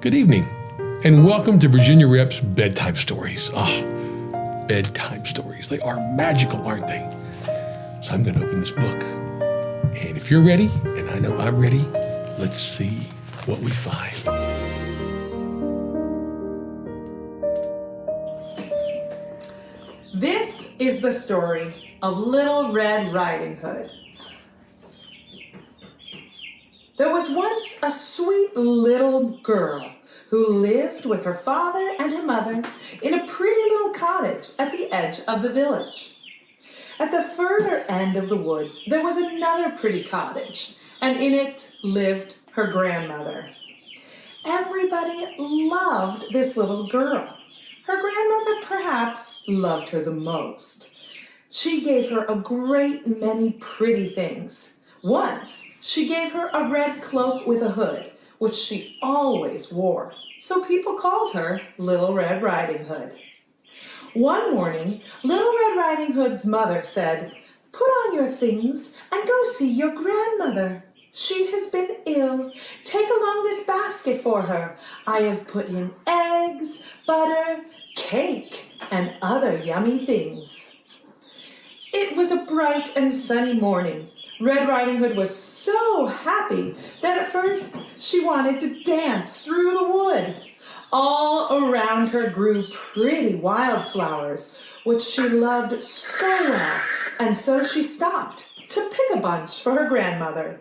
Good evening, and welcome to Virginia Rep's Bedtime Stories. Bedtime stories. They are magical, aren't they? So I'm going to open this book. And if you're ready, and I know I'm ready, let's see what we find. This is the story of Little Red Riding Hood. There was once a sweet little girl who lived with her father and her mother in a pretty little cottage at the edge of the village. At the further end of the wood, there was another pretty cottage, and in it lived her grandmother. Everybody loved this little girl. Her grandmother perhaps loved her the most. She gave her a great many pretty things. Once, she gave her a red cloak with a hood, which she always wore, so people called her Little Red Riding Hood. One morning, Little Red Riding Hood's mother said, "Put on your things and go see your grandmother. She has been ill. Take along this basket for her. I have put in eggs, butter, cake, and other yummy things." It was a bright and sunny morning. Red Riding Hood was so happy that at first she wanted to dance through the wood. All around her grew pretty wildflowers, which she loved so well, and so she stopped to pick a bunch for her grandmother.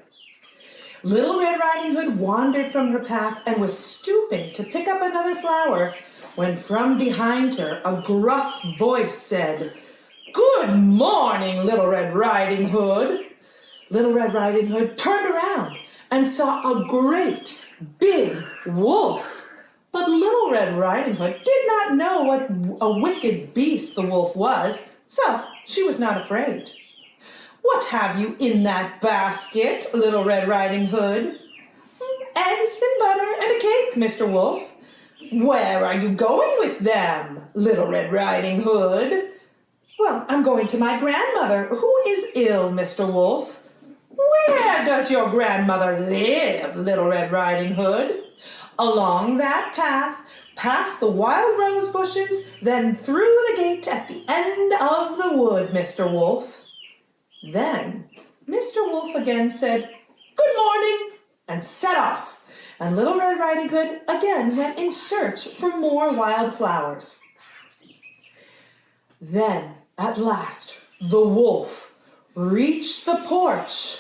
Little Red Riding Hood wandered from her path and was stooping to pick up another flower when from behind her a gruff voice said, "Good morning, Little Red Riding Hood." Little Red Riding Hood turned around and saw a great big wolf. But Little Red Riding Hood did not know what a wicked beast the wolf was, so she was not afraid. "What have you in that basket, Little Red Riding Hood?" "Eggs and butter and a cake, Mr. Wolf." "Where are you going with them, Little Red Riding Hood?" "Well, I'm going to my grandmother, who is ill, Mr. Wolf." "Where does your grandmother live, Little Red Riding Hood?" "Along that path, past the wild rose bushes, then through the gate at the end of the wood, Mr. Wolf." Then Mr. Wolf again said, "Good morning," and set off, and Little Red Riding Hood again went in search for more wild flowers. Then, at last, the wolf reached the porch,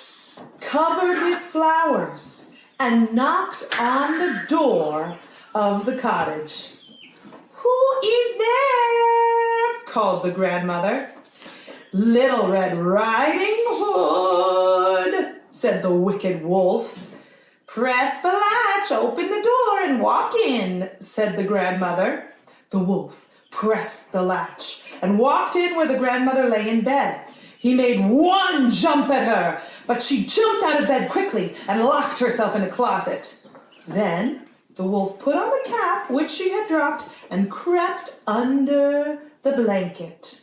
covered with flowers, and knocked on the door of the cottage. "Who is there?" called the grandmother. "Little Red Riding Hood," said the wicked wolf. "Press the latch, open the door, and walk in," said the grandmother. The wolf pressed the latch and walked in where the grandmother lay in bed. He made one jump at her, but she jumped out of bed quickly and locked herself in a closet. Then the wolf put on the cap which she had dropped and crept under the blanket.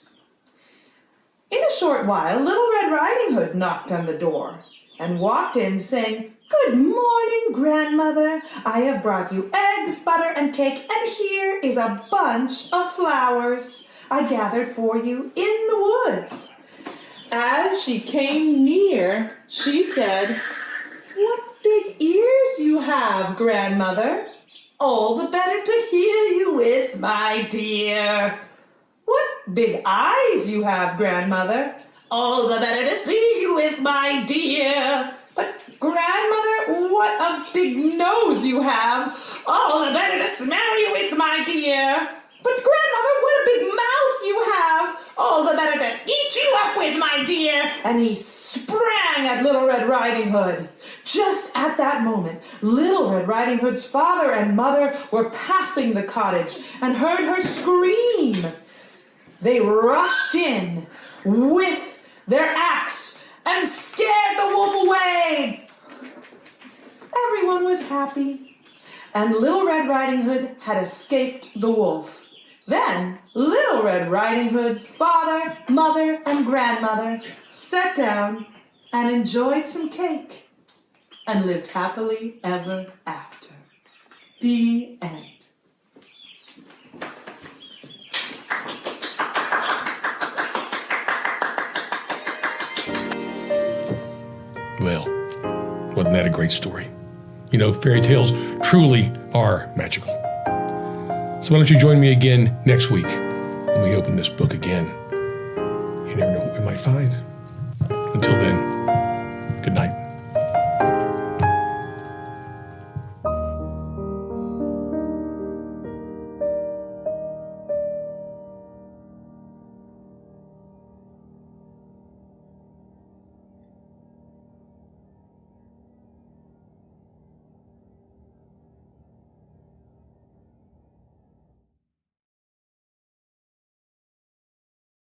In a short while, Little Red Riding Hood knocked on the door and walked in saying, "Good morning, grandmother. I have brought you eggs, butter, and cake, and here is a bunch of flowers I gathered for you in the woods." As she came near, she said, "What big ears you have, grandmother. All the better to hear you with, my dear." "What big eyes you have, grandmother." "All the better to see you with, my dear." "But grandmother, what a big nose you have." "All the better to smell you with, my dear." "But grandmother, what a big mouth you have." "All the better to eat you up with, my dear." And he sprang at Little Red Riding Hood. Just at that moment, Little Red Riding Hood's father and mother were passing the cottage and heard her scream. They rushed in with their axe and scared the wolf away. Everyone was happy, and Little Red Riding Hood had escaped the wolf. Then Little Red Riding Hood's father, mother, and grandmother sat down and enjoyed some cake and lived happily ever after. The end. Well, wasn't that a great story? You know, fairy tales truly are magical. So why don't you join me again next week when we open this book again? You never know what we might find.